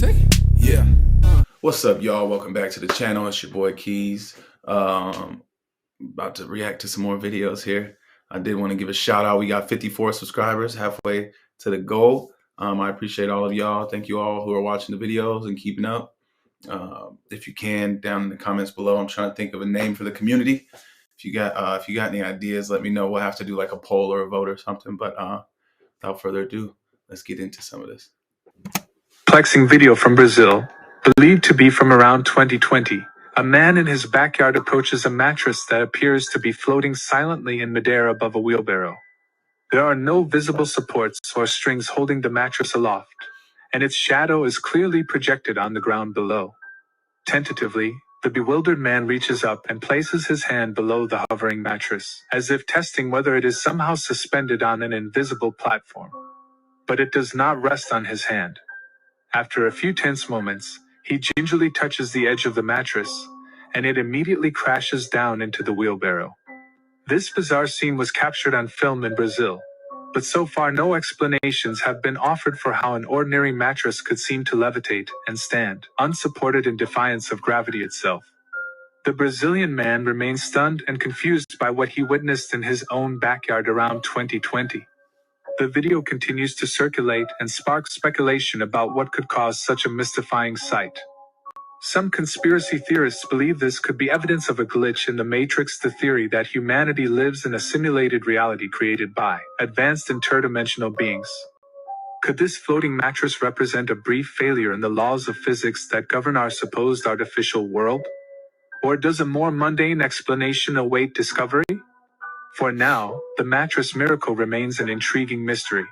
say? Yeah. What's up, y'all? Welcome back to the channel. It's your boy Keys. About to react to some more videos here. I did want to give a shout out. We got 54 subscribers, halfway to the goal. I appreciate all of y'all. Thank you all who are watching the videos and keeping up. If you can, down in the comments below, I'm trying to think of a name for the community. If you got any ideas, let me know. We'll have to do like a poll or a vote or something. But without further ado, let's get into some of this. Plexing video from Brazil. Believed to be from around 2020, a man in his backyard approaches a mattress that appears to be floating silently in midair above a wheelbarrow. There are no visible supports or strings holding the mattress aloft, and its shadow is clearly projected on the ground below. Tentatively, the bewildered man reaches up and places his hand below the hovering mattress, as if testing whether it is somehow suspended on an invisible platform. But it does not rest on his hand. After a few tense moments, he gingerly touches the edge of the mattress, and it immediately crashes down into the wheelbarrow. This bizarre scene was captured on film in Brazil, but so far no explanations have been offered for how an ordinary mattress could seem to levitate and stand, unsupported in defiance of gravity itself. The Brazilian man remains stunned and confused by what he witnessed in his own backyard around 2020. The video continues to circulate and spark speculation about what could cause such a mystifying sight. Some conspiracy theorists believe this could be evidence of a glitch in the Matrix, the theory that humanity lives in a simulated reality created by advanced interdimensional beings. Could this floating mattress represent a brief failure in the laws of physics that govern our supposed artificial world? Or does a more mundane explanation await discovery? For now, the mattress miracle remains an intriguing mystery.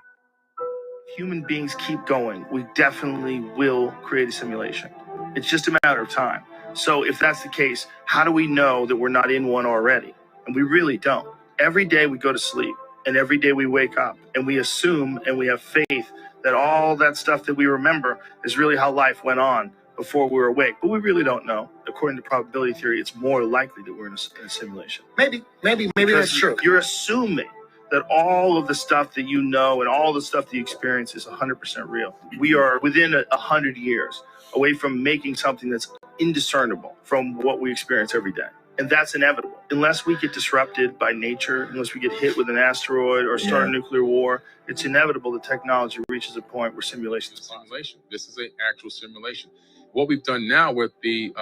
Human beings keep going, we definitely will create a simulation. It's just a matter of time. So if that's the case, how do we know that we're not in one already? And we really don't. Every day we go to sleep, and every day we wake up, and we assume and we have faith that all that stuff that we remember is really how life went on before we were awake. But we really don't know. According to probability theory, it's more likely that we're in a simulation. Maybe that's true. You're assuming that all of the stuff that you know and all the stuff that you experience is 100% real. We are within 100 years away from making something that's indiscernible from what we experience every day. And that's inevitable. Unless we get disrupted by nature, unless we get hit with an asteroid or start a nuclear war, it's inevitable that technology reaches a point where simulation is possible. This is an actual simulation. What we've done now with the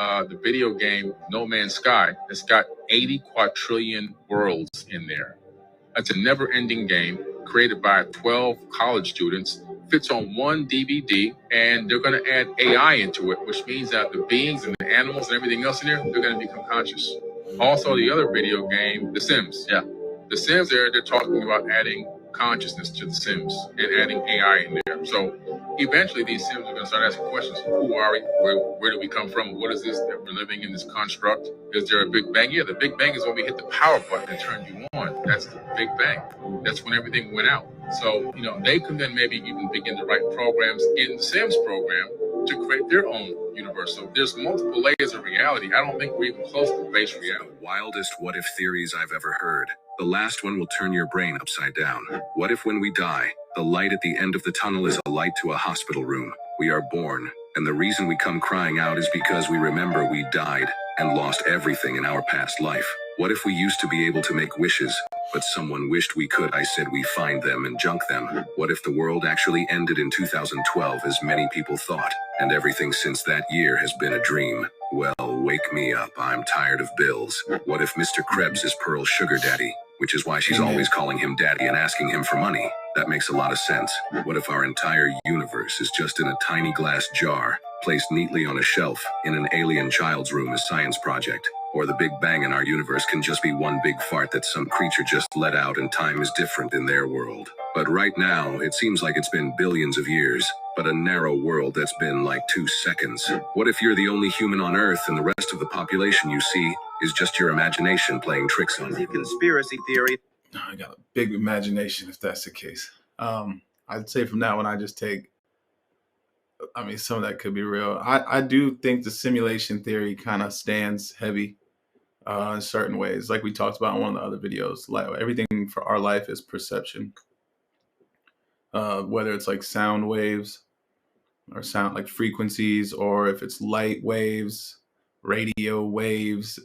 video game No Man's Sky, it's got 80 quadrillion worlds in there. It's a never-ending game created by 12 college students, fits on one DVD, and they're going to add AI into it, which means that the beings and the animals and everything else in there, they're going to become conscious. Also, the other video game, The Sims. Yeah. The Sims, they're talking about adding consciousness to The Sims and adding AI in there. So eventually these Sims are going to start asking questions. Who are we? Where do we come from? What is this that we're living in, this construct? Is there a Big Bang? Yeah, the Big Bang is when we hit the power button and turn you on. That's the Big Bang. That's when everything went out. So, they can then maybe even begin to write programs in the Sims program to create their own universe. So there's multiple layers of reality. I don't think we're even close to base reality. The wildest what-if theories I've ever heard. The last one will turn your brain upside down. What if when we die, the light at the end of the tunnel is a light to a hospital room? We are born, and the reason we come crying out is because we remember we died and lost everything in our past life. What if we used to be able to make wishes, but someone wished we could? I said we find them and junk them. What if the world actually ended in 2012 as many people thought, and everything since that year has been a dream? Well, wake me up, I'm tired of bills. What if Mr. Krebs is Pearl's sugar daddy, which is why she's always calling him daddy and asking him for money? That makes a lot of sense. What if our entire universe is just in a tiny glass jar, placed neatly on a shelf in an alien child's room as science project? Or the Big Bang in our universe can just be one big fart that some creature just let out and time is different in their world. But right now, it seems like it's been billions of years, but a narrow world that's been like 2 seconds. What if you're the only human on Earth and the rest of the population you see is just your imagination playing tricks on you? Conspiracy theory. I got a big imagination if that's the case. I'd say from that one, I just take, some of that could be real. I do think the simulation theory kind of stands heavy in certain ways. Like we talked about in one of the other videos, like everything for our life is perception. Whether it's like sound waves or sound like frequencies, or if it's light waves, radio waves,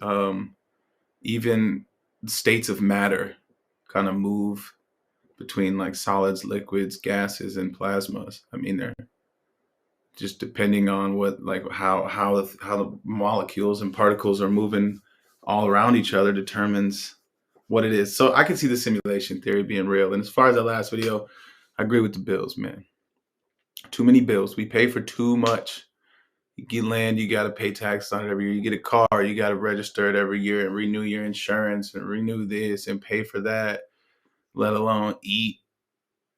even states of matter kind of move between like solids, liquids, gases, and plasmas. I mean, they're just depending on what, like how the molecules and particles are moving all around each other determines what it is. So I can see the simulation theory being real. And as far as that last video, I agree with the bills, man. Too many bills. We pay for too much. You get land, you got to pay tax on it every year. You get a car, you got to register it every year and renew your insurance and renew this and pay for that, let alone eat.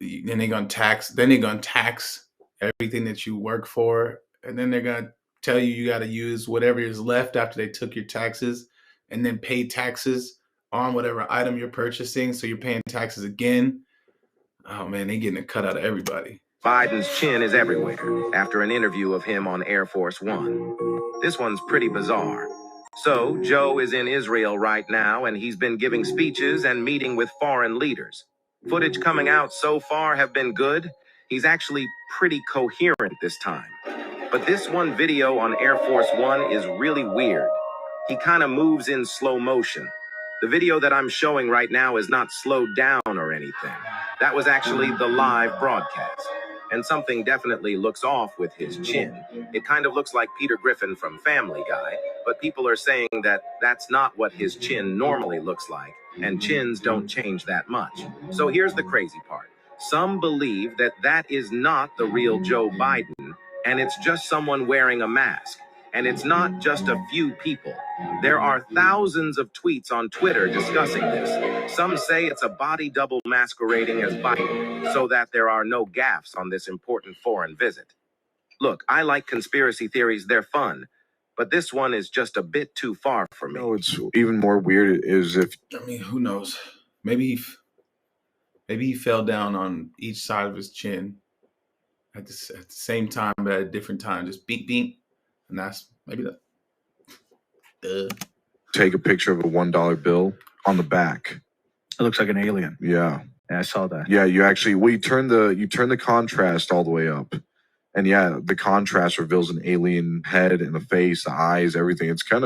Then they're going to tax. Then they're going to tax everything that you work for. And then they're going to tell you you got to use whatever is left after they took your taxes, and then pay taxes on whatever item you're purchasing. So you're paying taxes again. Oh, man, they're getting a cut out of everybody. Biden's chin is everywhere after an interview of him on Air Force One. This one's pretty bizarre. So, Joe is in Israel right now, and he's been giving speeches and meeting with foreign leaders. Footage coming out so far have been good. He's actually pretty coherent this time. But this one video on Air Force One is really weird. He kind of moves in slow motion. The video that I'm showing right now is not slowed down or anything. That was actually the live broadcast. And something definitely looks off with his chin. It kind of looks like Peter Griffin from Family Guy, but people are saying that that's not what his chin normally looks like, and chins don't change that much. So here's the crazy part. Some believe that that is not the real Joe Biden, and it's just someone wearing a mask. And it's not just a few people. There are thousands of tweets on Twitter discussing this. Some say it's a body double masquerading as Biden so that there are no gaffes on this important foreign visit. Look, I like conspiracy theories, they're fun, but this one is just a bit too far for me. No, it's even more weird is if, I mean, who knows? Maybe he fell down on each side of his chin at the same time, but at a different time, just beep beep, and that's maybe that. take a picture of a $1 bill on the back. It looks like an alien. Yeah. Yeah, I saw that. Yeah, you turn the contrast all the way up. And yeah, the contrast reveals an alien head and the face, the eyes, everything. It's kind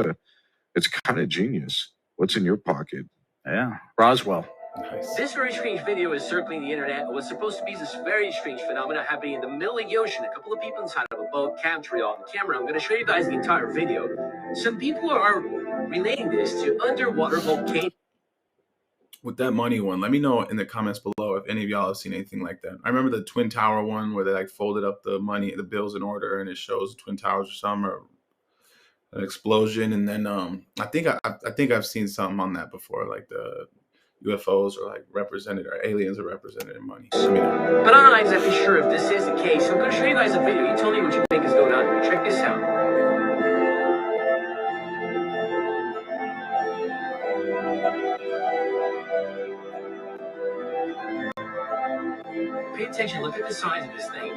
of genius. What's in your pocket? Yeah, Roswell. Nice. This very strange video is circling the internet. It was supposed to be this very strange phenomenon happening in the middle of the ocean. A couple of people inside of a boat captured it on camera. I'm going to show you guys the entire video. Some people are relating this to underwater volcanoes. With that money one, let me know in the comments below if any of y'all have seen anything like that. I remember the Twin Tower one where they like folded up the money, the bills in order, and it shows the Twin Towers or something, or an explosion. And then I think I've seen something on that before, like the UFOs are like represented, or aliens are represented in money. Let me know. But I'm not exactly sure if this is the case. So I'm going to show you guys a video. You tell me what you think is going on. Check this out. Pay attention. Look at the size of this thing.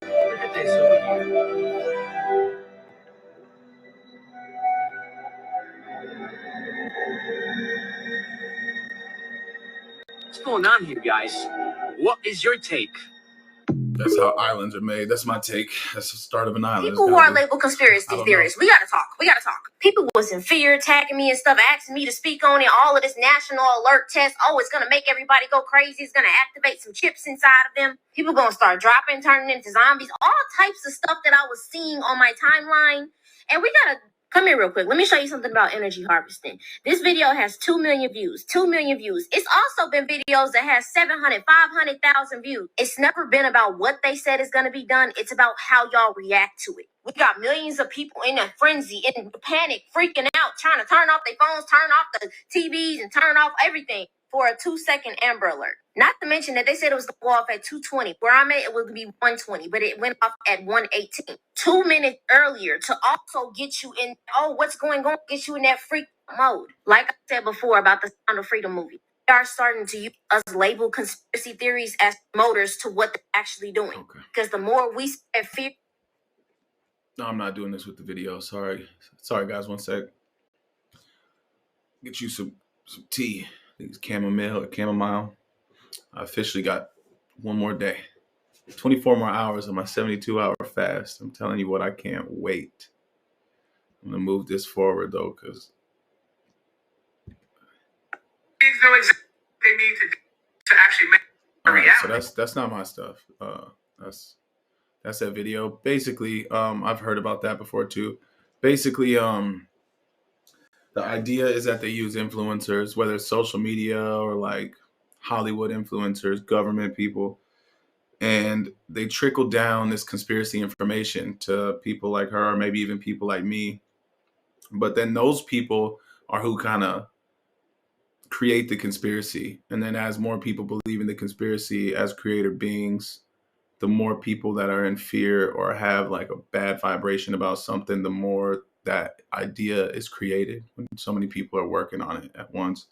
Look at this over here. What's going on here, guys? What is your take? That's how islands are made. That's my take. That's the start of an island. People who are labeled conspiracy theorists, we gotta talk. People was in fear, attacking me and stuff, asking me to speak on it. All of this national alert test. Oh, it's gonna make everybody go crazy. It's gonna activate some chips inside of them. People gonna start dropping, turning into zombies. All types of stuff that I was seeing on my timeline. And we gotta come here real quick. Let me show you something about energy harvesting. This video has 2 million views. 2 million views. It's also been videos that has 700, 500,000 views. It's never been about what they said is going to be done. It's about how y'all react to it. We got millions of people in a frenzy, in panic, freaking out, trying to turn off their phones, turn off the TVs, and turn off everything for a 2-second Amber Alert. Not to mention that they said it was going to go off at 2:20. Where I'm at, it would be 1:20, but it went off at 1:18. 2 minutes earlier to also get you in, oh, what's going on? Get you in that freak mode. Like I said before about the Sound of Freedom movie. are starting to use us label conspiracy theories as promoters to what they're actually doing. Because the more we spread fear. No, I'm not doing this with the video. Sorry, guys. 1 sec. Get you some tea. I think it's chamomile. I officially got 1 more day. 24 more hours of my 72-hour fast. I'm telling you what, I can't wait. I'm gonna move this forward though, because know exactly what they need to actually make a reality. So that's not my stuff. That's that video. Basically, I've heard about that before too. Basically, the idea is that they use influencers, whether it's social media or like Hollywood influencers, government people, and they trickle down this conspiracy information to people like her, or maybe even people like me. But then those people are who kind of create the conspiracy. And then as more people believe in the conspiracy as creator beings, the more people that are in fear or have like a bad vibration about something, the more that idea is created when so many people are working on it at once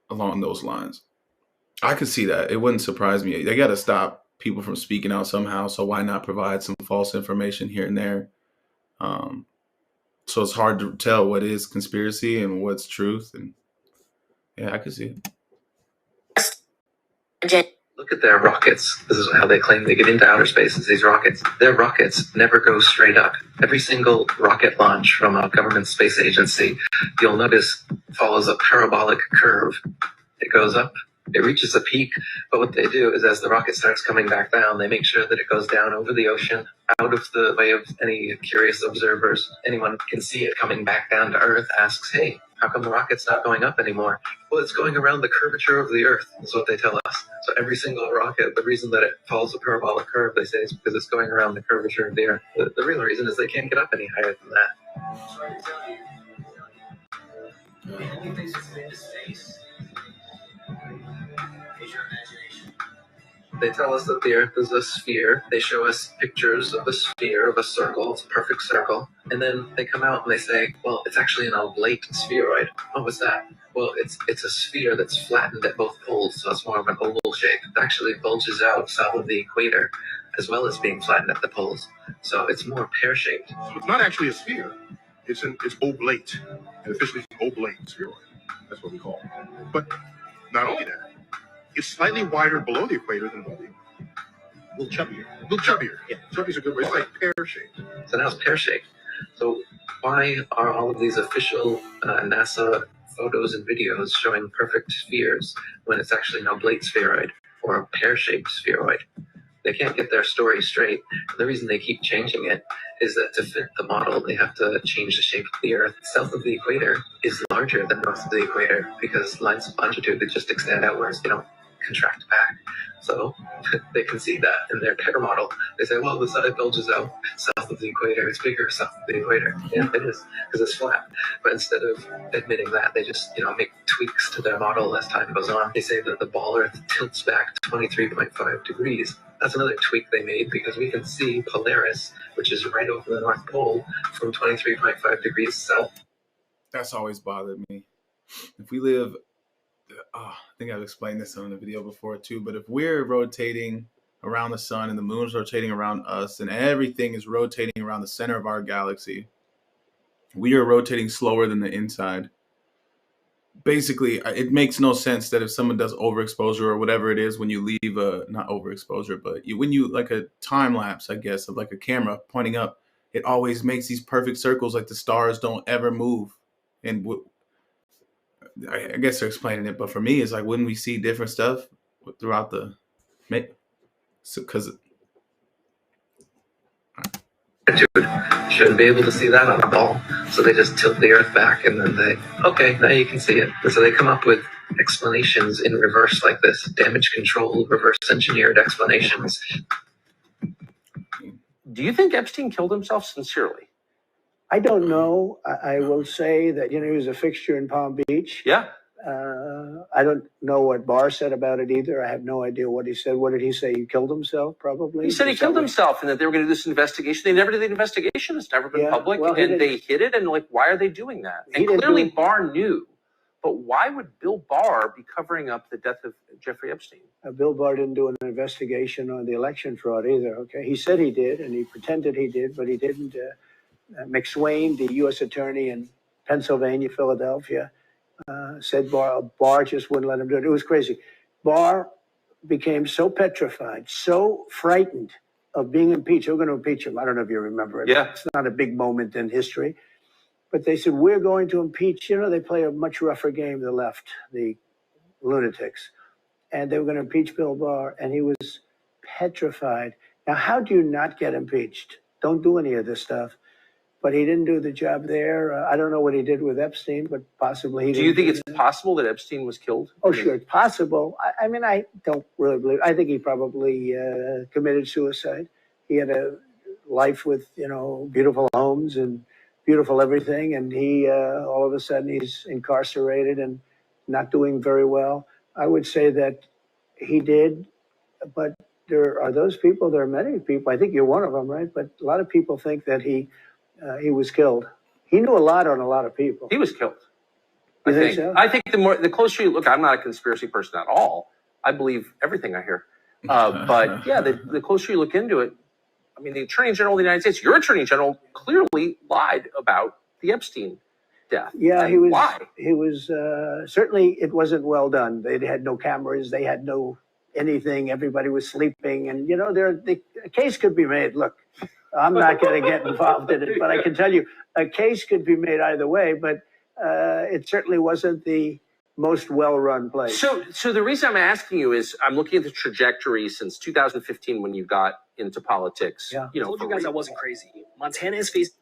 along those lines. I could see that. It wouldn't surprise me. They got to stop people from speaking out somehow. So why not provide some false information here and there? So it's hard to tell what is conspiracy and what's truth. And yeah, I could see it. Look at their rockets. This is how they claim they get into outer space, is these rockets. Their rockets never go straight up. Every single rocket launch from a government space agency, you'll notice, follows a parabolic curve. It goes up, it reaches a peak, but what they do is as the rocket starts coming back down, they make sure that it goes down over the ocean, out of the way of any curious observers. Anyone can see it coming back down to Earth, asks, hey, how come the rocket's not going up anymore? Well, it's going around the curvature of the Earth, is what they tell us. So every single rocket, the reason that it follows a parabolic curve, they say, is because it's going around the curvature of the Earth. The real reason is they can't get up any higher than that. They tell us that the Earth is a sphere. They show us pictures of a sphere, of a circle. It's a perfect circle. And then they come out and they say, well, it's actually an oblate spheroid. Oh, what's that? Well, it's a sphere that's flattened at both poles, so it's more of an oval shape. It actually bulges out south of the equator, as well as being flattened at the poles. So it's more pear-shaped. So it's not actually a sphere. It's oblate. And officially it's an oblate spheroid. That's what we call it. But not only that, it's slightly wider below the equator than above the equator. A little chubbier. Yeah. Chubby's a good way. It's like pear-shaped. So now it's pear-shaped. So why are all of these official NASA photos and videos showing perfect spheres when it's actually an oblate spheroid or a pear-shaped spheroid? They can't get their story straight. And the reason they keep changing it is that to fit the model, they have to change the shape of the Earth. South of the equator is larger than north of the equator because lines of longitude that just extend outwards, they don't contract back. So they can see that in their pair model. They say, well, the side bulges out south of the equator. It's bigger south of the equator. Yeah, it is, because it's flat. But instead of admitting that, they just make tweaks to their model as time goes on. They say that the ball Earth tilts back 23.5 degrees. That's another tweak they made because we can see Polaris, which is right over the North Pole, from 23.5 degrees south. That's always bothered me. If we live, I think I've explained this on the video before too, but if we're rotating around the sun and the moon's rotating around us and everything is rotating around the center of our galaxy, we are rotating slower than the inside. Basically, it makes no sense that if someone does overexposure or whatever it is, when you leave not overexposure, but when you like a time lapse, I guess, of like a camera pointing up, it always makes these perfect circles like the stars don't ever move. And I guess they're explaining it, but for me, it's like, wouldn't we see different stuff throughout the, because shouldn't be able to see that on a ball, so they just tilt the Earth back, and then okay, now you can see it. And so they come up with explanations in reverse like this: damage control, reverse engineered explanations. Do you think Epstein killed himself sincerely? I don't know. I will say that, he was a fixture in Palm Beach. Yeah. I don't know what Barr said about it either. I have no idea what he said. What did he say? He killed himself, probably? He said he killed himself and that they were going to do this investigation. They never did the investigation. It's never been public. And they hid it. And why are they doing that? And clearly Barr knew But why would Bill Barr be covering up the death of Jeffrey Epstein? Bill Barr didn't do an investigation on the election fraud either. Okay, he said he did, and he pretended he did, but he didn't. McSwain, the U.S. attorney in Pennsylvania, Philadelphia, said Barr just wouldn't let him do it. It was crazy. Barr became so petrified, so frightened of being impeached. We're going to impeach him. I don't know if you remember it. Yeah. It's not a big moment in history. But they said, we're going to impeach. You know, they play a much rougher game, the left, the lunatics. And they were going to impeach Bill Barr, and he was petrified. Now, how do you not get impeached? Don't do any of this stuff. But he didn't do the job there. I don't know what he did with Epstein, but possibly he didn't. Do you think it's possible that Epstein was killed? Oh, sure, it's possible. I mean, I don't really believe. I think he probably committed suicide. He had a life with, you know, beautiful homes and beautiful everything, and he all of a sudden he's incarcerated and not doing very well. I would say that he did, but there are those people. There are many people. I think you're one of them, right? But a lot of people think that he was killed. He knew a lot on a lot of people. He was killed. You think so? I think the closer you look, I'm not a conspiracy person at all. I believe everything I hear. But yeah, the closer you look into it, I mean, the Attorney General of the United States, your Attorney General, clearly lied about the Epstein death. Yeah, and he was. Why? He was certainly. It wasn't well done. They had no cameras. They had no anything. Everybody was sleeping, and you know, the case could be made. Look, I'm not going to get involved in it, but I can tell you a case could be made either way. But it certainly wasn't the most well-run place. So the reason I'm asking you is I'm looking at the trajectory since 2015 when you got into politics. Yeah. You know, I told you guys I wasn't crazy. Montana is facing.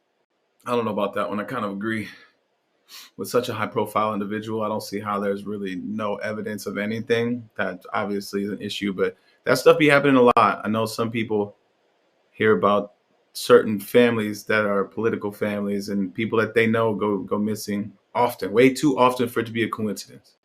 I don't know about that one. I kind of agree. With such a high-profile individual, I don't see how there's really no evidence of anything. That obviously is an issue, but that stuff be happening a lot. I know some people hear about certain families that are political families and people that they know go missing often, way too often for it to be a coincidence.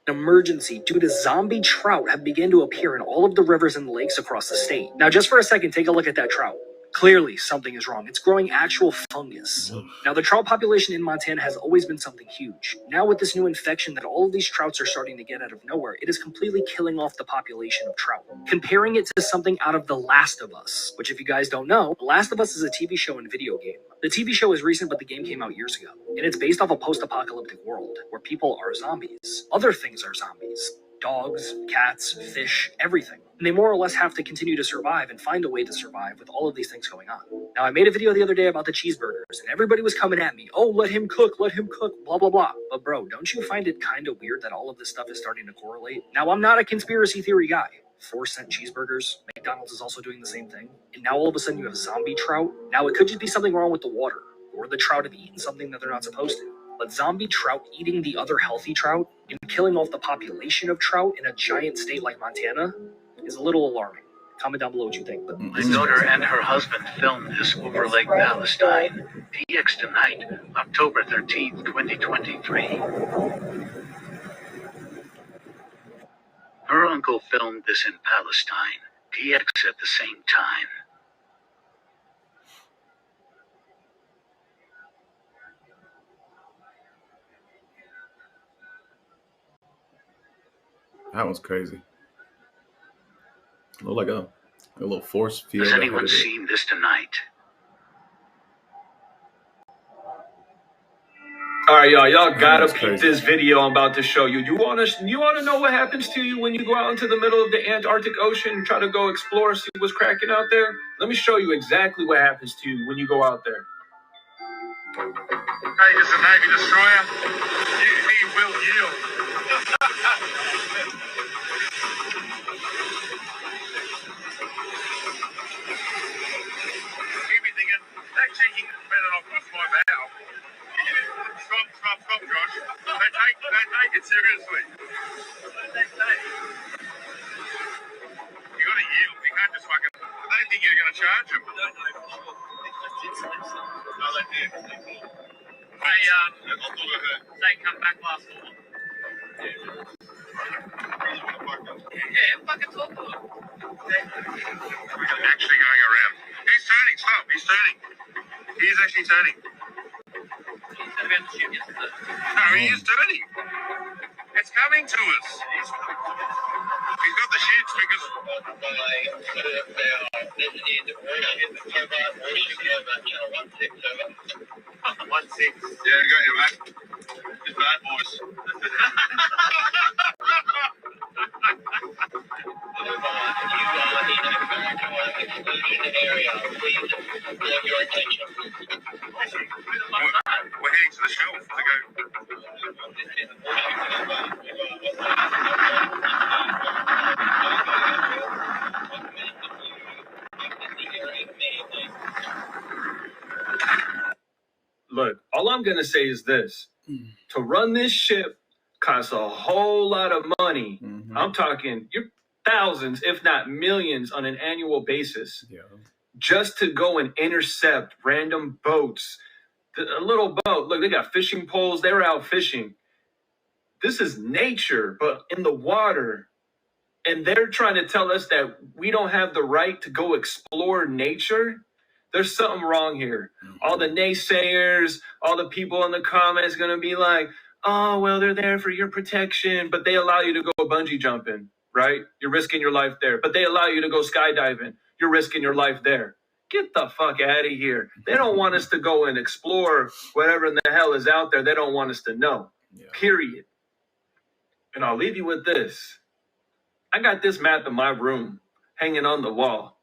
Emergency due to zombie trout have begun to appear in all of the rivers and lakes across the state. Now, just for a second, take a look at that trout. Clearly, something is wrong. It's growing actual fungus. Now, the trout population in Montana has always been something huge. Now, with this new infection that all of these trouts are starting to get out of nowhere, it is completely killing off the population of trout. Comparing it to something out of The Last of Us, which if you guys don't know, The Last of Us is a TV show and video game. The TV show is recent, but the game came out years ago. And it's based off a post-apocalyptic world where people are zombies. Other things are zombies. Dogs, cats, fish, everything. And they more or less have to continue to survive and find a way to survive with all of these things going on. Now, I made a video the other day about the cheeseburgers, and everybody was coming at me. Oh, let him cook, blah, blah, blah. But bro, don't you find it kind of weird that all of this stuff is starting to correlate? Now, I'm not a conspiracy theory guy. 4-cent cheeseburgers, McDonald's is also doing the same thing. And now all of a sudden you have zombie trout. Now, it could just be something wrong with the water, or the trout have eaten something that they're not supposed to. But zombie trout eating the other healthy trout and killing off the population of trout in a giant state like Montana is a little alarming. Comment down below what you think. But My daughter and her husband filmed this over Lake Palestine. PX tonight, October 13th, 2023. Her uncle filmed this in Palestine. PX at the same time. That was crazy. Looked like a little force field. Has anyone seen this tonight? All right, y'all gotta peep this video I'm about to show you. You wanna know what happens to you when you go out into the middle of the Antarctic Ocean and try to go explore, see what's cracking out there? Let me show you exactly what happens to you when you go out there. Hey, it's a Navy destroyer. He will yield. Keep me thinking, that cheeky better not bust my bow. Stop, Josh. They take it seriously. What did they say? You gotta yield. You can't just fucking. They think you're gonna charge them. No, they did. They come back last fall. Yeah, fucking talk to them. We're actually going around. He's turning. Stop. He's turning. He's actually turning. about the ship yesterday. No, he is turning. It's coming to us. He's got the shoots because... One six. Yeah, we got you, mate. It's bad, boys. We're heading to the shelf to go. Look, all I'm going to say is this. To run this ship costs a whole lot of money. Mm-hmm. I'm talking thousands, if not millions, on an annual basis. Yeah. Just to go and intercept random boats. A little boat. Look, they got fishing poles. They were out fishing. This is nature, but in the water. And they're trying to tell us that we don't have the right to go explore nature. There's something wrong here. Mm-hmm. All the naysayers, all the people in the comments going to be like, oh, well, they're there for your protection, but they allow you to go bungee jumping, right? You're risking your life there. But they allow you to go skydiving. You're risking your life there. Get the fuck out of here. They don't want us to go and explore whatever in the hell is out there. They don't want us to know, period. And I'll leave you with this. I got this map in my room hanging on the wall.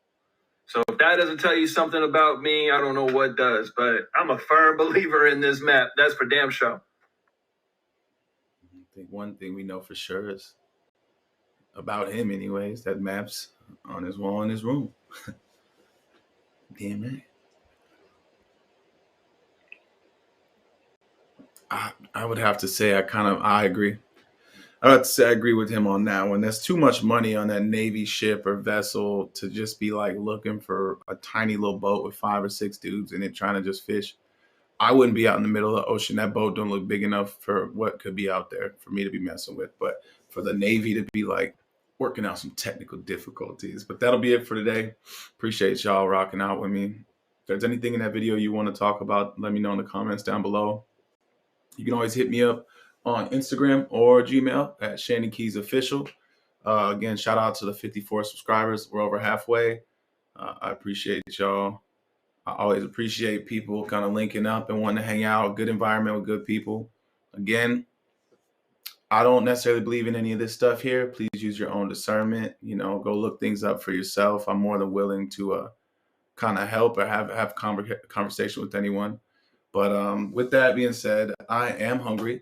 So if that doesn't tell you something about me, I don't know what does. But I'm a firm believer in this map. That's for damn sure. I think one thing we know for sure is about him anyways, that map's on his wall in his room. Damn right. I would have to say I agree. I would say I agree with him on that one. There's too much money on that Navy ship or vessel to just be like looking for a tiny little boat with 5 or 6 dudes in it trying to just fish. I wouldn't be out in the middle of the ocean. That boat don't look big enough for what could be out there for me to be messing with. But for the Navy to be like working out some technical difficulties. But that'll be it for today. Appreciate y'all rocking out with me. If there's anything in that video you want to talk about, let me know in the comments down below. You can always hit me up on Instagram or Gmail at Shannon Keys Official. Again, shout out to the 54 subscribers. We're over halfway. I appreciate y'all. I always appreciate people kind of linking up and wanting to hang out, good environment with good people. Again, I don't necessarily believe in any of this stuff here. Please use your own discernment. Go look things up for yourself. I'm more than willing to kind of help or have conversation with anyone. But with that being said, I am hungry.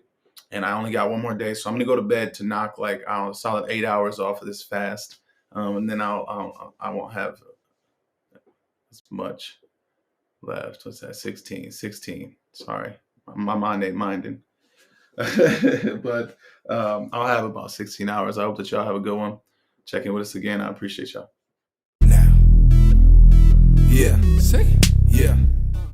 And I only got one more day, so I'm gonna go to bed to knock like a solid 8 hours off of this fast, and then I won't have as much left. What's that? 16. Sorry, my mind ain't minding. But I'll have about 16 hours. I hope that y'all have a good one. Check in with us again. I appreciate y'all. Now, yeah, say, yeah.